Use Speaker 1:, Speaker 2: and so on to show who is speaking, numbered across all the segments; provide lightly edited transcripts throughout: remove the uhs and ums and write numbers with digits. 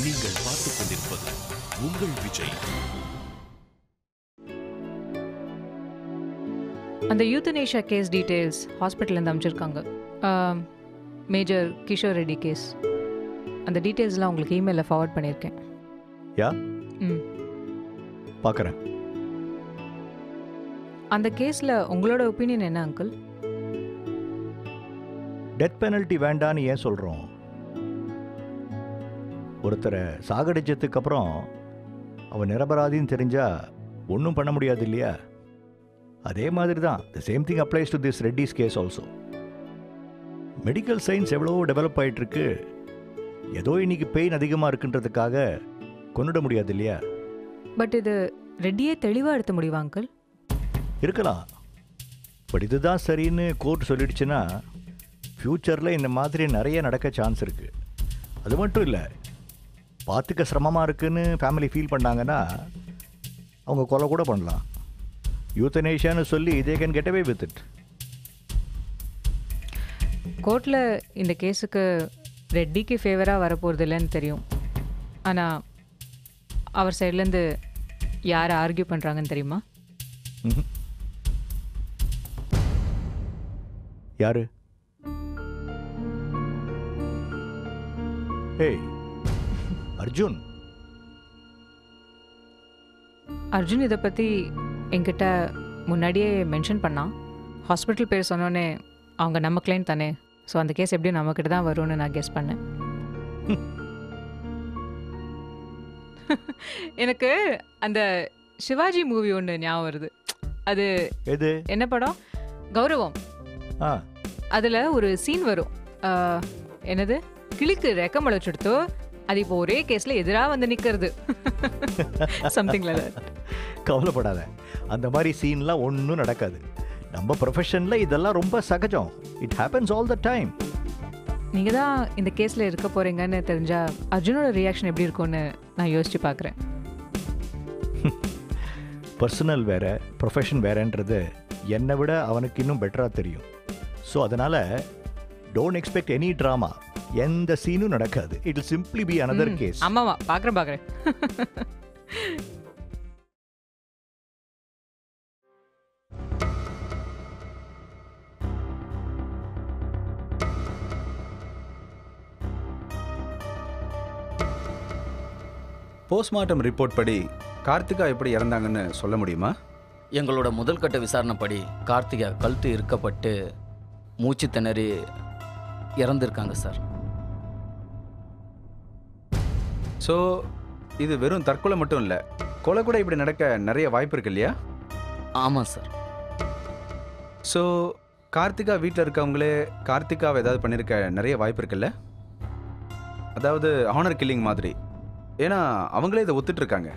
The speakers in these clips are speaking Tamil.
Speaker 1: நீங்கள் பார்த்துக் கொண்டிருப்பது உங்கள் விஜய்.
Speaker 2: அந்த யூத்தனேஷியா கேஸ் டீட்டெயில்ஸ் ஹாஸ்பிட்டல்லேருந்து அமைச்சிருக்காங்க. Major Kishore Reddy case. அந்த டீட்டெயில்ஸ்லாம் உங்களுக்கு இமெயிலில் ஃபார்வர்ட் பண்ணியிருக்கேன்.
Speaker 3: யா
Speaker 2: ம்.
Speaker 3: பார்க்குறேன்.
Speaker 2: அந்த கேஸில் உங்களோட ஒப்பீனியன் என்ன அங்கிள்?
Speaker 3: டெத் பெனல்ட்டி வேண்டான்னு ஏன் சொல்கிறோம்? ஒருத்தரை சாகடிச்சதுக்கு அப்புறம் அவன் நிரபராதின்னு தெரிஞ்சா ஒன்றும் பண்ண முடியாது இல்லையா? அதே மாதிரி தான் the same thing applies to this Reddy's case also. Medical science எவ்வளோ டெவலப் ஆகிட்டுருக்கு. ஏதோ இன்னைக்கு பெயின் அதிகமாக இருக்குன்றதுக்காக கொண்டுட முடியாது இல்லையா?
Speaker 2: பட் இது ரெட்டியே தெளிவாக எடுத்த முடியுமா அங்கிள்?
Speaker 3: இருக்கலாம். பட் இதுதான் சரின்னு கோர்ட் சொல்லிடுச்சுன்னா ஃப்யூச்சரில் இந்த மாதிரி நிறைய நடக்க சான்ஸ் இருக்குது. அது மட்டும் இல்லை, பார்த்துக்க சிரமமாக இருக்குன்னு ஃபேமிலி ஃபீல் பண்ணாங்கன்னா அவங்க கொலை கூட பண்ணலாம். யூத்தனேஷியான்னு சொல்லி they can get away with it.
Speaker 2: கோர்ட்டில் இந்த கேஸுக்கு ரெட்டிக்கு ஃபேவராக வரப்போகிறது இல்லைன்னு தெரியும். ஆனால் அவர் சைட்லேருந்து யாரை ஆர்கியூ பண்ணுறாங்கன்னு தெரியுமா?
Speaker 3: யாரு? ஏய், அர்ஜுன்.
Speaker 2: அர்ஜுன் இதை பற்றி என்கிட்ட முன்னாடியே மென்ஷன் பண்ணான். ஹாஸ்பிட்டல் பேர் சொன்னோன்னே அவங்க நம்ம கிளைண்ட் தானே, ஸோ அந்த கேஸ் எப்படியும் நம்மக்கிட்ட தான் வரும்னு நான் கெஸ் பண்ணேன். எனக்கு அந்த சிவாஜி மூவி ஒன்று ஞாபகம் வருது. அது
Speaker 3: எது?
Speaker 2: என்ன படம்? கௌரவம். அதில் ஒரு சீன் வரும். என்னது, கிளிக்கு ரெக்க முளைச்சுடுத்தோ அது இப்போ ஒரே கேஸில் எதிராக வந்து நிற்கிறது. Something like that.
Speaker 3: கவலைப்படாத, அந்த மாதிரி சீன்லாம் ஒன்றும் நடக்காது. நம்ம ப்ரொஃபஷனில் இதெல்லாம் ரொம்ப சகஜம். It happens all the time.
Speaker 2: நீங்கள் தான் இந்த கேஸில் இருக்க போகிறீங்கன்னு தெரிஞ்சால் அர்ஜுனோட ரியாக்ஷன் எப்படி இருக்கும்னு நான் யோசித்து பார்க்குறேன்.
Speaker 3: பர்சனல் வேறு, ப்ரொஃபஷன் வேறன்றது என்னை விட அவனுக்கு இன்னும் பெட்டராக தெரியும். ஸோ அதனால் டோன்ட் எக்ஸ்பெக்ட் எனி ட்ராமா. எந்த சீனும் நடக்காது. It will simply be another case.
Speaker 2: ஆமாவா? பார்க்குறேன்.
Speaker 4: போஸ்ட்மார்ட்டம் ரிப்போர்ட் படி கார்த்திகா எப்படி இறந்தாங்கன்னு சொல்ல முடியுமா?
Speaker 5: எங்களோட முதல் கட்ட விசாரணைப்படி கார்த்திகா கழுத்து இறுக்கப்பட்டு மூச்சு திணறி இறந்துருக்காங்க சார்.
Speaker 4: ஸோ இது வெறும் தற்கொலை மட்டும் இல்லை, கொலை கூட இப்படி நடக்க நிறைய வாய்ப்பு இருக்கு இல்லையா?
Speaker 5: ஆமாம் சார்.
Speaker 4: ஸோ கார்த்திகா வீட்டில் இருக்கவங்களே கார்த்திகாவை ஏதாவது பண்ணியிருக்க நிறைய வாய்ப்பு இருக்குல்ல? அதாவது ஹானர் கில்லிங் மாதிரி. ஏன்னா அவங்களே இதை ஒத்துட்ருக்காங்க.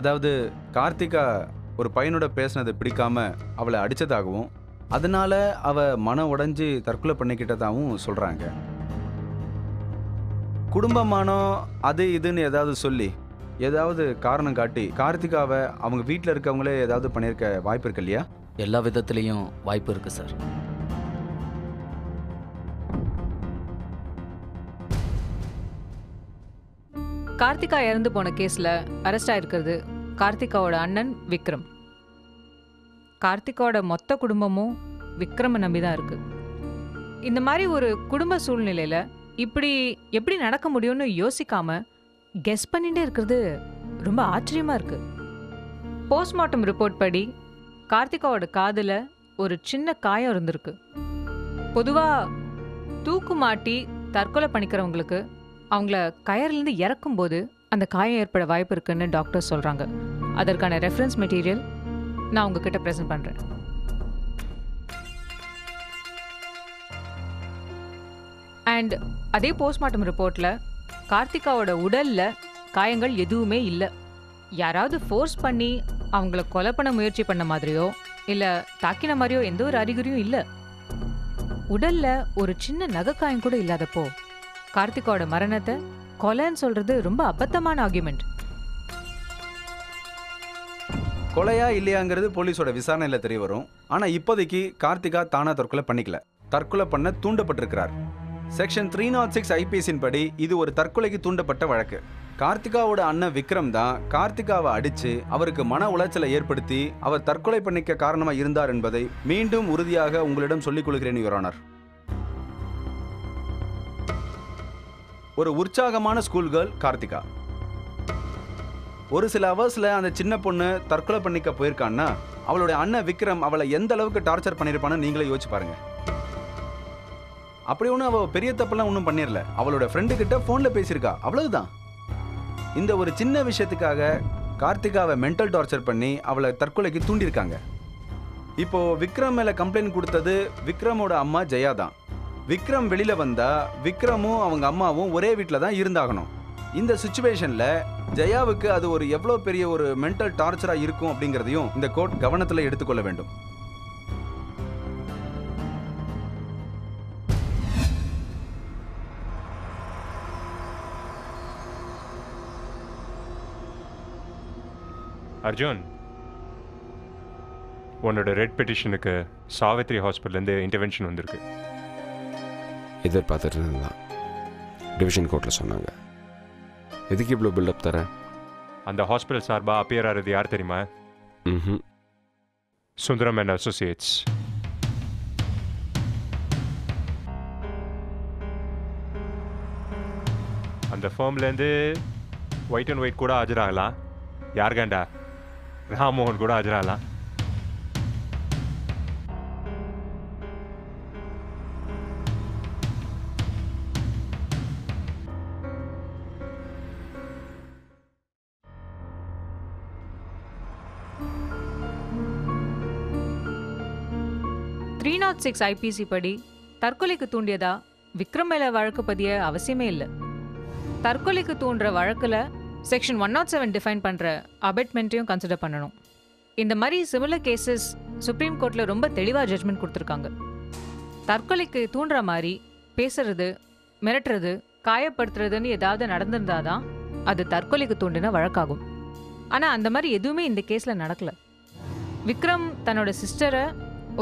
Speaker 4: அதாவது கார்த்திகா ஒரு பையனோட பேசினது பிடிக்காம அவளை அடித்ததாகவும் அதனால அவள் மன உடைஞ்சி தற்கொலை பண்ணிக்கிட்டதாகவும் சொல்கிறாங்க. குடும்பமானோ அது இதுன்னு ஏதாவது சொல்லி ஏதாவது காரணம் காட்டி கார்த்திகாவை அவங்க வீட்டில் இருக்கவங்களே ஏதாவது பண்ணியிருக்க வாய்ப்பு இருக்கு இல்லையா?
Speaker 5: எல்லா விதத்துலேயும் வாய்ப்பு இருக்குது சார்.
Speaker 2: கார்த்திகா இறந்து போன கேஸில் அரெஸ்ட் ஆகிருக்கிறது கார்த்திகாவோட அண்ணன் விக்ரம். கார்த்திகாவோட மொத்த குடும்பமும் விக்ரமை நம்பி தான் இருக்கு. இந்த மாதிரி ஒரு குடும்ப சூழ்நிலையில் இப்படி எப்படி நடக்க முடியும்னு யோசிக்காம கெஸ் பண்ணிட்டே இருக்கிறது ரொம்ப ஆச்சரியமாக இருக்கு. போஸ்ட்மார்ட்டம் ரிப்போர்ட் படி கார்த்திகாவோட காதில் ஒரு சின்ன காயம் இருந்திருக்கு. பொதுவாக தூக்கு மாட்டி தற்கொலை பண்ணிக்கிறவங்களுக்கு அவங்கள கயர்லேருந்து இறக்கும்போது அந்த காயம் ஏற்பட வாய்ப்பு இருக்குன்னு டாக்டர் சொல்கிறாங்க. அதற்கான ரெஃபரன்ஸ் மெட்டீரியல் நான் உங்ககிட்ட ப்ரெசென்ட் பண்ணுறேன். அண்ட் அதே போஸ்ட்மார்ட்டம் ரிப்போர்ட்டில் கார்த்திகாவோட உடலில் காயங்கள் எதுவுமே இல்லை. யாராவது ஃபோர்ஸ் பண்ணி அவங்கள கொலை பண்ண முயற்சி பண்ண மாதிரியோ இல்லை தாக்கின மாதிரியோ எந்த ஒரு அறிகுறியும் இல்லை. உடலில் ஒரு சின்ன நகைக்காயம் கூட இல்லாதப்போ கார்த்திகாவோட மரணத்தை கொலைன்னு சொல்றது ரொம்ப அபத்தமான ஆர்குமெண்ட்.
Speaker 4: கொலையா இல்லையாங்கிறது போலீஸோட விசாரணையில் தெரிய வரும். ஆனால் இப்போதைக்கு கார்த்திகா தானா தற்கொலை பண்ணிக்கல, தற்கொலை பண்ண தூண்டப்பட்டிருக்கிறார். செக்ஷன் 306 ஐபிஎஸ்ஸின் படி இது ஒரு தற்கொலைக்கு தூண்டப்பட்ட வழக்கு. கார்த்திகாவோட அண்ணன் விக்ரம் தான் கார்த்திகாவை அடிச்சு அவருக்கு மன உளைச்சலை ஏற்படுத்தி அவர் தற்கொலை பண்ணிக்க காரணமா இருந்தார் என்பதை மீண்டும் உறுதியாக உங்களிடம் சொல்லிக் கொள்கிறேன் யுவர் ஆனர். ஒரு உற்சாகமான ஸ்கூல் கேர்ள் கார்த்திகா. ஒரு சில அவர்ஸ்ல அந்த சின்ன பொண்ணு தற்கொலை பண்ணிக்க போயிருக்கான்னா அவளுடைய அண்ணன் விக்ரம் அவளை எந்த அளவுக்கு டார்ச்சர் பண்ணிருப்பான்னு நீங்களே யோசிச்சு பாருங்க. அப்படி ஒன்றும் அவள் பெரிய தப்பெல்லாம் ஒன்றும் பண்ணிடல. அவளோட ஃப்ரெண்டு கிட்ட ஃபோன்ல பேசியிருக்கா, அவ்வளவுதான். இந்த ஒரு சின்ன விஷயத்துக்காக கார்த்திகாவை மென்டல் டார்ச்சர் பண்ணி அவளை தற்கொலைக்கு தூண்டியிருக்காங்க. இப்போ விக்ரம் மேல கம்ப்ளைண்ட் கொடுத்தது விக்ரமோட அம்மா ஜெயா தான். விக்ரம் வெளியில வந்தா விக்ரமும் அவங்க அம்மாவும் ஒரே வீட்டில் தான் இருந்தாகணும். இந்த சுச்சுவேஷன்ல ஜெயாவுக்கு அது ஒரு எவ்வளோ பெரிய ஒரு மென்டல் டார்ச்சரா இருக்கும் அப்படிங்கிறதையும் இந்த கோர்ட் கவனத்தில் எடுத்துக்கொள்ள வேண்டும்.
Speaker 6: அர்ஜுன், உன்னோட ரெட் பெட்டிஷனுக்கு சாவித்ரி ஹாஸ்பிட்டல்லேருந்து இன்டர்வென்ஷன் வந்திருக்கு.
Speaker 7: எதிர்பார்த்துட்டு இருந்தான். டிவிஷன் கோர்ட்டில் சொன்னாங்க. எதுக்கு இவ்வளோ பில்டப் தரேன்?
Speaker 6: அந்த ஹாஸ்பிட்டல் சார்பாக அப்பியர் ஆகிறது யார் தெரியுமா?
Speaker 7: ம்.
Speaker 6: Sundaram and Associates. அந்த ஃபார்ம்லேருந்து ஒயிட் அண்ட் ஒயிட் கூட ஆஜராகலாம். யாருக்காண்டா? ராம்மோகன் கூட ஆஜராகலாம்.
Speaker 2: IPC படி தற்கொலைக்கு தூண்டியதா விக்ரம் மேல வழக்கு பதிய அவசியமே இல்லை. தற்கொலைக்கு தூண்டுற வழக்குல செக்ஷன் 107 டிஃபைன் பண்ற அபெட்மெண்ட்டையும் கன்சிடர் பண்ணணும். இந்த மாதிரி சிமிலர் கேசஸ் சுப்ரீம் கோர்ட்ல ரொம்ப தெளிவா ஜட்மெண்ட் கொடுத்துருக்காங்க. தற்கொலைக்கு தூண்டுற மாதிரி பேசுறது, மிரட்டுறது, காயப்படுத்துறதுன்னு ஏதாவது நடந்திருந்தாதான் அது தற்கொலைக்கு தூண்டின வழக்காகும். ஆனா அந்த மாதிரி எதுவுமே இந்த கேஸ்ல நடக்கல. விக்ரம் தன்னோட சிஸ்டரை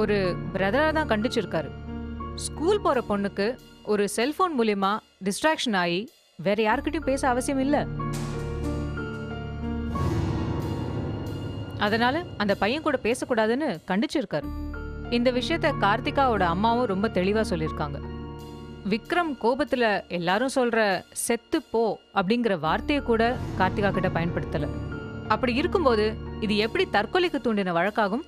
Speaker 2: ஒரு பிரதரா தான் கண்டிச்சிருக்காரு. ஸ்கூல் போற பொண்ணுக்கு ஒரு செல்போன் மூலியமா டிஸ்ட்ராக்ஷன் ஆகி வேற யாருக்கிட்டையும் பேச அவசியம் இல்லை. அதனால அந்த பையன் கூட பேசக்கூடாதுன்னு கண்டிச்சிருக்காரு. இந்த விஷயத்த கார்த்திகாவோட அம்மாவும் ரொம்ப தெளிவா சொல்லியிருக்காங்க. விக்ரம் கோபத்துல எல்லாரும் சொல்ற செத்து போ அப்படிங்கிற வார்த்தையை கூட கார்த்திகா கிட்ட பயன்படுத்தல. அப்படி இருக்கும்போது இது எப்படி தற்கொலைக்கு தூண்டின வழக்காகும்?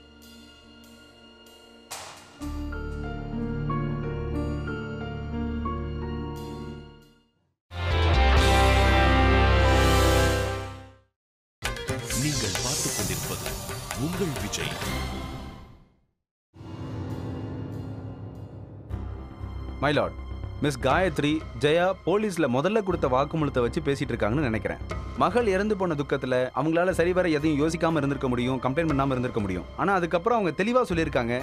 Speaker 1: நீங்கள் பார்த்துக் கொண்டிருப்பது உங்கள் Vijay.
Speaker 4: My lord, miss Gayathri Jaya போலீஸ்ல முதல்ல கொடுத்த வாக்குமூலத்தை வச்சு பேசிட்டு இருக்காங்கன்னு நினைக்கிறேன். மகள் இறந்து போன துக்கத்துல அவங்களால சரிவர எதையும் யோசிக்காம இருந்திருக்க முடியும், கம்ப்ளைண்ட் பண்ணாம இருந்திருக்க முடியும். ஆனா அதுக்கப்புறம் அவங்க தெளிவா சொல்லியிருக்காங்க,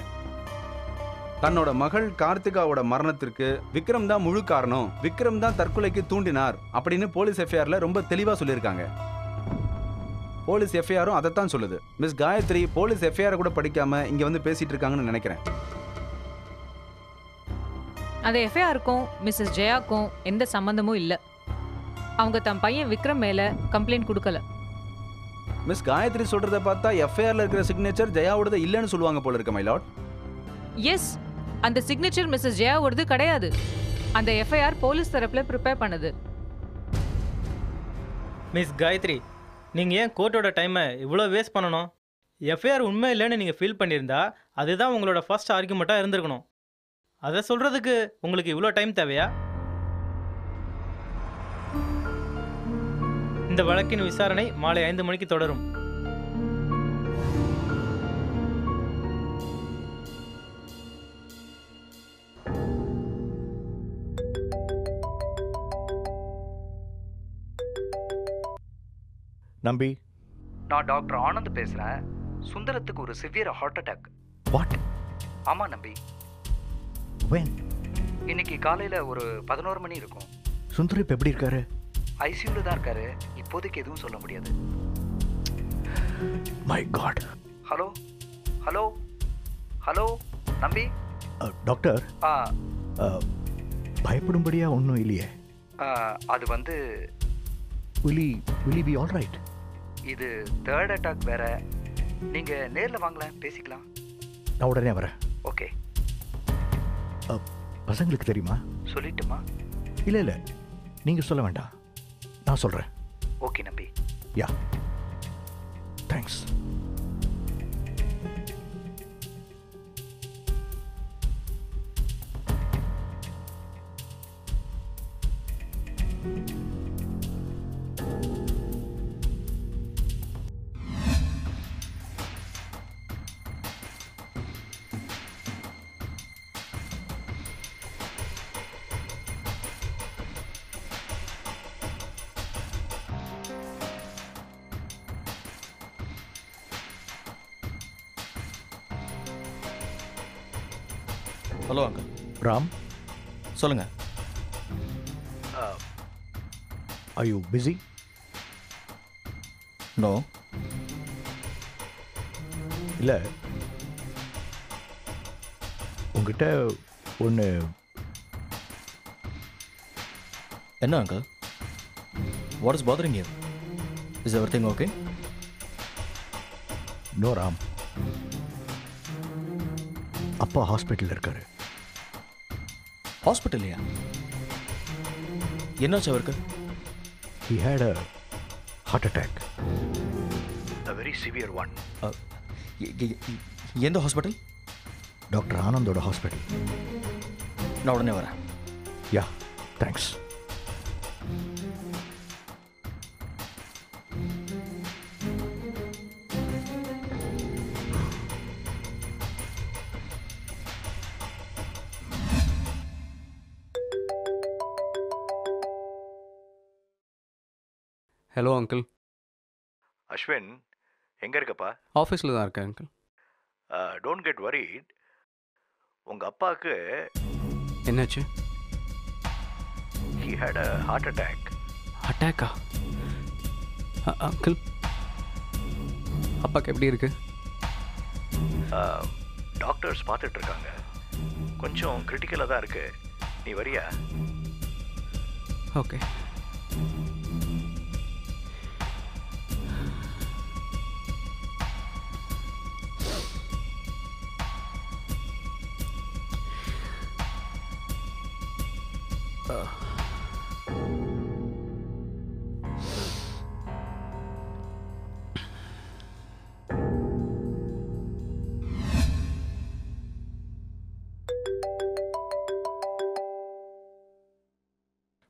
Speaker 4: தன்னோட மகள் கார்த்திகாவோட மரணத்திற்கு விக்ரம் தான் முழு காரணம், விக்ரம் தான் தற்கொலைக்கு தூண்டினார் அப்படின்னு போலீஸ் எஃப்ஐஆர்ல ரொம்ப தெளிவா சொல்லியிருக்காங்க. போலீஸ் எஃப்ஐஆரும் அதைத்தான் சொல்லுது. மிஸ் காயத்ரி போலீஸ் எஃப்ஐஆர் கூட படிக்காம இங்க வந்து பேசிட்டு இருக்காங்கன்னு நினைக்கிறேன்.
Speaker 2: அந்த எஃப்ஐஆருக்கும் மிஸ்ஸஸ் ஜெயாக்கும் எந்த சம்பந்தமும் இல்லை. அவங்க தன் பையன் விக்ரம் மேல கம்ப்ளைண்ட் கொடுக்கல.
Speaker 4: மிஸ் காயத்ரி சொல்றத பார்த்தா எஃப்ஐஆர்ல இருக்கிற சிக்னேச்சர் ஜெயாவோடது இல்லைன்னு சொல்லுவாங்க போல இருக்கு மை லார்ட்.
Speaker 2: எஸ், அந்த சிக்னேச்சர் மிஸ்ஸஸ் ஜெயாவோடது கிடையாது. அந்த எஃப்ஐஆர் போலீஸ் தரப்புல ப்ரிப்பேர் பண்ணது.
Speaker 8: மிஸ் காயத்ரி, நீங்கள் ஏன் கோர்ட்டோட டைமை இவ்வளோ வேஸ்ட் பண்ணணும்? எஃப்ஐஆர் உண்மை இல்லைன்னு நீங்கள் ஃபீல் பண்ணியிருந்தா அதுதான் உங்களோட ஃபர்ஸ்ட் ஆர்குமெண்ட்டாக இருந்திருக்கணும். அதை சொல்கிறதுக்கு உங்களுக்கு இவ்வளோ டைம் தேவையா? இந்த வழக்கின் விசாரணை மாலை 5 மணிக்கு தொடரும்.
Speaker 3: நம்பி,
Speaker 9: நான் டாக்டர் ஆனந்த் பேசுகிறேன். சுந்தரத்துக்கு ஒரு சிவியர் ஹார்ட் அட்டாக்.
Speaker 3: வாட்?
Speaker 9: ஆமாம் நம்பி.
Speaker 3: when?
Speaker 9: இன்னைக்கு காலையில் ஒரு 11 மணி இருக்கும்.
Speaker 3: சுந்தர் இப்போ எப்படி இருக்காரு?
Speaker 9: ஐசியூவில் தான் இருக்காரு. இப்போதைக்கு எதுவும் சொல்ல முடியாது.
Speaker 3: My god.
Speaker 9: Hello hello hello Nambi.
Speaker 3: Doctor, பயப்படும்படியா ஒன்றும் இல்லையே?
Speaker 9: அது வந்து
Speaker 3: will he be all right?
Speaker 9: இது தேர்ட் அட்டாக் வேற. நீங்கள் நேரில் வாங்கலாம், பேசிக்கலாம்.
Speaker 3: நான் உடனே வரேன்.
Speaker 9: ஓகே.
Speaker 3: பசங்களுக்கு தெரியுமா?
Speaker 9: சொல்லிட்டுமா?
Speaker 3: இல்லை நீங்கள் சொல்ல வேண்டாம், நான் சொல்கிறேன்.
Speaker 9: ஓகே நம்பி.
Speaker 3: Yeah, thanks.
Speaker 10: Hello uncle.
Speaker 3: Ram,
Speaker 10: சொல்லுங்கள்.
Speaker 3: are you busy?
Speaker 10: நோ.
Speaker 3: இல்லை, உங்ககிட்ட ஒன்று.
Speaker 10: என்ன அங்கிள்? What is bothering you? Is everything okay?
Speaker 3: No Ram, அப்பா ஹாஸ்பிட்டலில் இருக்காரு.
Speaker 10: ஹாஸ்பிட்டல்லையா? என்னாச்சு அவருக்கு?
Speaker 3: He had a heart attack. A very severe one.
Speaker 10: எந்த ஹாஸ்பிட்டல்?
Speaker 3: டாக்டர் ஆனந்தோட ஹாஸ்பிட்டல்.
Speaker 10: நான் உடனே வரேன்.
Speaker 3: Yeah, thanks.
Speaker 11: Hello uncle.
Speaker 3: Ashwin, எங்கே இருக்கப்பா?
Speaker 11: ஆஃபீஸில் தான் இருக்கேன் அங்கிள்.
Speaker 3: Don't get worried. உங்கள் அப்பாவுக்கு
Speaker 11: என்னாச்சு?
Speaker 3: he had a heart attack.
Speaker 11: அட்டாக்கா? அங்கிள், அப்பாக்கு எப்படி இருக்கு?
Speaker 3: டாக்டர்ஸ் பார்த்துட்டு இருக்காங்க. கொஞ்சம் கிரிட்டிக்கலாக தான் இருக்கு. நீ வரியா?
Speaker 11: ஓகே.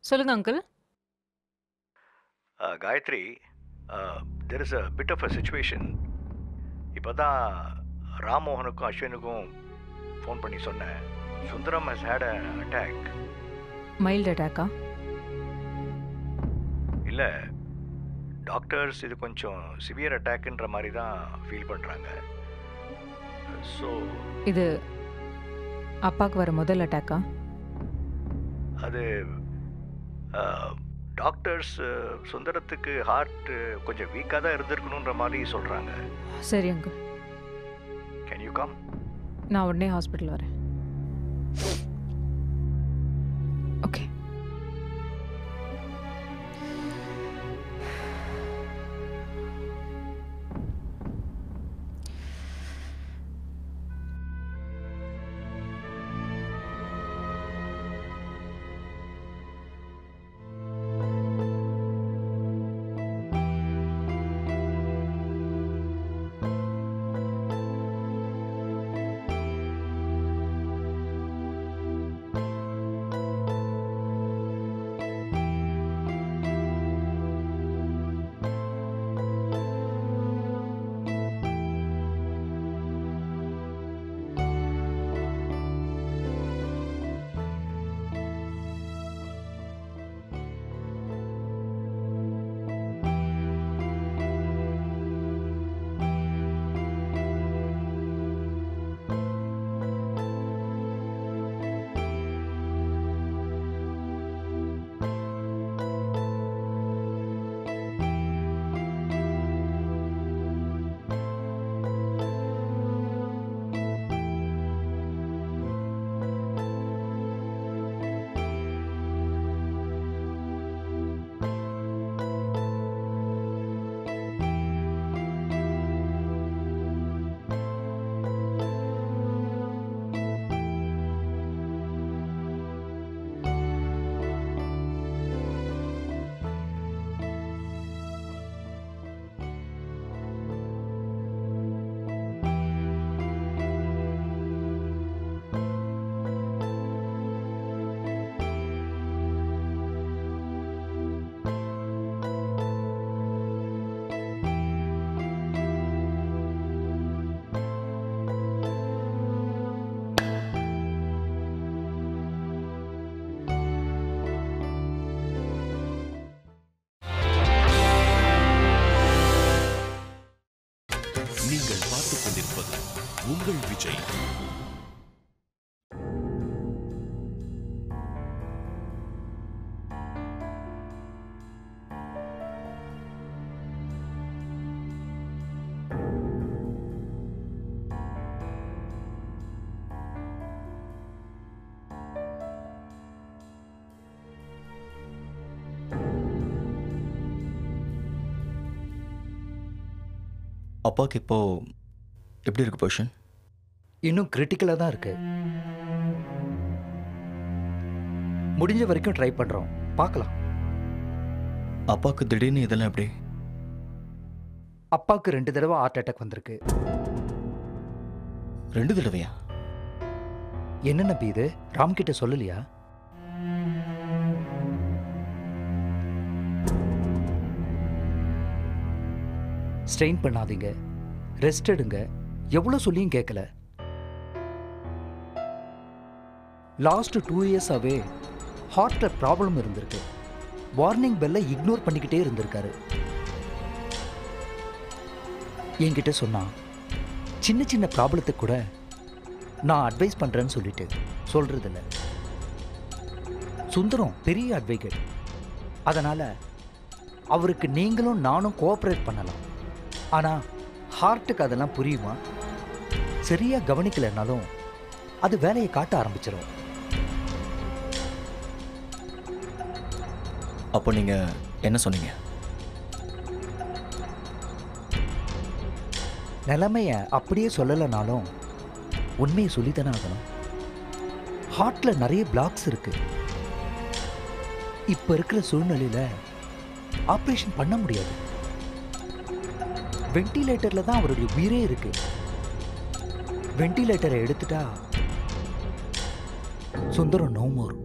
Speaker 2: சொல்லுங்க uncle.
Speaker 3: Gayathri, there is a bit of a situation. இப்போ தான் ராம்மோகனுக்கும் அஸ்வினுக்கும் ஃபோன் பண்ணி சொன்னேன். Sundaram has had a attack.
Speaker 2: Mild அட்டாக்கா?
Speaker 3: இல்லை, டாக்டர்ஸ் இது கொஞ்சம் சிவியர் அட்டாக்ன்ற மாதிரி தான் ஃபீல் பண்ணுறாங்க. ஸோ
Speaker 2: இது அப்பாவுக்கு வர முதல் அட்டாக்கா?
Speaker 3: அது டாக்டர்ஸ் சுந்தரத்துக்கு ஹார்ட் கொஞ்சம் வீக்காக தான் இருந்திருக்கணுன்ற மாதிரி சொல்கிறாங்க.
Speaker 2: சரி அங்கிள்,
Speaker 3: கேன் யூ கம்?
Speaker 2: நான் உடனே ஹாஸ்பிட்டல் வரேன். ஓகே.
Speaker 10: அப்பாவுக்கு இப்போ எப்படி இருக்கு பொசிஷன்?
Speaker 9: இன்னும் கிரிட்டிக்கலாக தான் இருக்கு. முடிஞ்ச வரைக்கும் ட்ரை பண்ணுறோம், பார்க்கலாம்.
Speaker 10: அப்பாவுக்கு திடீர்னு இதெல்லாம் எப்படி?
Speaker 9: அப்பாவுக்கு 2 தடவை ஹார்ட் அட்டாக் வந்திருக்கு.
Speaker 10: 2 தடவையா?
Speaker 9: என்ன நம்பி இது? ராம்கிட்ட சொல்லலையா? ஸ்ட்ரெயின் பண்ணாதீங்க, ரெஸ்ட் எடுங்க, எவ்வளோ சொல்லியும் கேட்கல. லாஸ்ட் 2 இயர்ஸாவே ஹார்ட்ல ப்ராப்ளம் இருந்திருக்கு. வார்னிங் பெல்லை இக்னோர் பண்ணிக்கிட்டே இருந்திருக்காரு. என்கிட்ட சொன்னா சின்ன சின்ன ப்ராப்ளத்துக்கு கூட நான் அட்வைஸ் பண்றேன்னு சொல்லிட்டு சொல்றதில்ல. சுந்தரம் பெரிய அட்வைகேட், அதனால அவருக்கு நீங்களும் நானும் கோஆப்ரேட் பண்ணலாம். ஆனா ஹார்ட்டுக்கு அதெல்லாம் புரியுமா? சரியா கவனிக்கலைன்னாலும் அது வேலையை காட்ட ஆரம்பிச்சிடும்.
Speaker 10: அப்போ நீங்க என்ன சொன்னீங்க?
Speaker 9: நிலைமைய அப்படியே சொல்லலைனாலும் உண்மையை சொல்லித்தானே ஆகணும். ஹார்ட்ல நிறைய பிளாக்ஸ் இருக்கு. இப்ப இருக்கிற சூழ்நிலையில ஆபரேஷன் பண்ண முடியாது. வென்டிலேட்டர்ல தான் அவருடைய உயிரே இருக்கு. வென்டிலேட்டரை எடுத்துட்டா சுந்தரம் நோ மோர்.